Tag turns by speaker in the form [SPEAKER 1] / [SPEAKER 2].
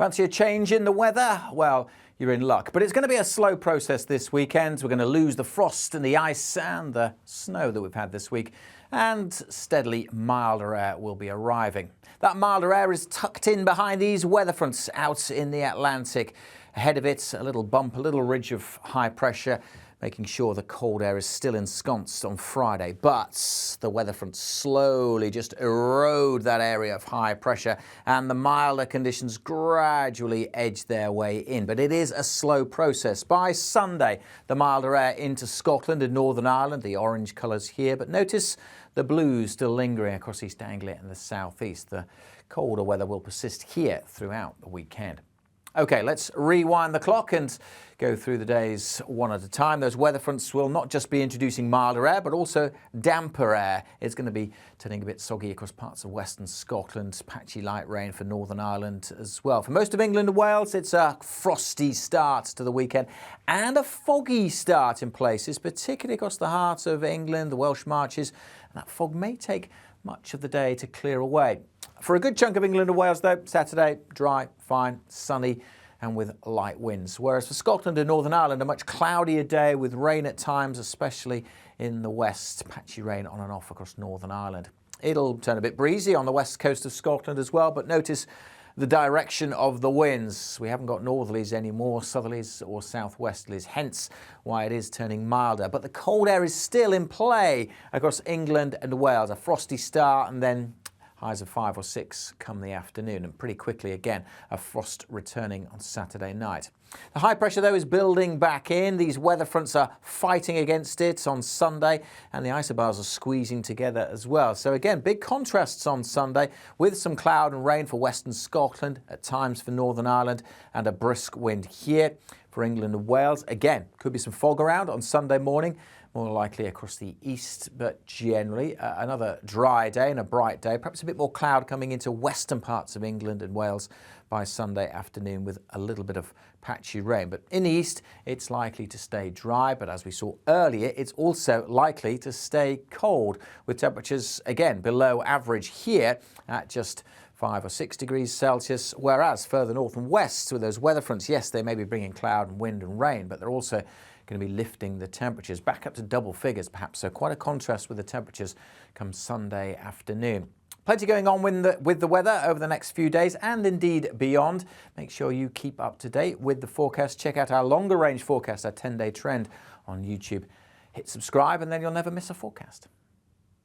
[SPEAKER 1] Fancy a change in the weather? Well, you're in luck. But it's going to be a slow process this weekend. We're going to lose the frost and the ice and the snow that we've had this week. And steadily milder air will be arriving. That milder air is tucked in behind these weather fronts out in the Atlantic. Ahead of it, a little bump, a little ridge of high pressure, making sure the cold air is still ensconced on Friday. But the weather fronts slowly just erode that area of high pressure and the milder conditions gradually edge their way in. But it is a slow process. By Sunday, the milder air into Scotland and Northern Ireland, the orange colours here. But notice the blues still lingering across East Anglia and the southeast. The colder weather will persist here throughout the weekend. OK, let's rewind the clock and go through the days one at a time. Those weather fronts will not just be introducing milder air, but also damper air. It's going to be turning a bit soggy across parts of western Scotland, patchy light rain for Northern Ireland as well. For most of England and Wales, it's a frosty start to the weekend and a foggy start in places, particularly across the heart of England, the Welsh Marches. And that fog may take much of the day to clear away. For a good chunk of England and Wales, though, Saturday, dry, fine, sunny and with light winds. Whereas for Scotland and Northern Ireland, a much cloudier day with rain at times, especially in the west. Patchy rain on and off across Northern Ireland. It'll turn a bit breezy on the west coast of Scotland as well, but notice the direction of the winds. We haven't got northerlies anymore, southerlies or southwesterlies, hence why it is turning milder. But the cold air is still in play across England and Wales. A frosty start and then highs of 5 or 6 come the afternoon, and pretty quickly again a frost returning on Saturday night. The high pressure though is building back in. These weather fronts are fighting against it on Sunday and the isobars are squeezing together as well. So again, big contrasts on Sunday with some cloud and rain for western Scotland, at times for Northern Ireland, and a brisk wind here for England and Wales. Again, could be some fog around on Sunday morning, more likely across the east, but generally another dry day and a bright day. Perhaps a bit more cloud coming into western parts of England and Wales by Sunday afternoon with a little bit of patchy rain. But in the east, it's likely to stay dry. But as we saw earlier, it's also likely to stay cold, with temperatures, again, below average here at just 5 or 6 degrees Celsius, whereas further north and west with those weather fronts, yes, they may be bringing cloud and wind and rain, but they're also going to be lifting the temperatures back up to double figures perhaps. So quite a contrast with the temperatures come Sunday afternoon. Plenty going on with the weather over the next few days and indeed beyond. Make sure you keep up to date with the forecast. Check out our longer range forecast, our 10-day trend on YouTube. Hit subscribe and then you'll never miss a forecast.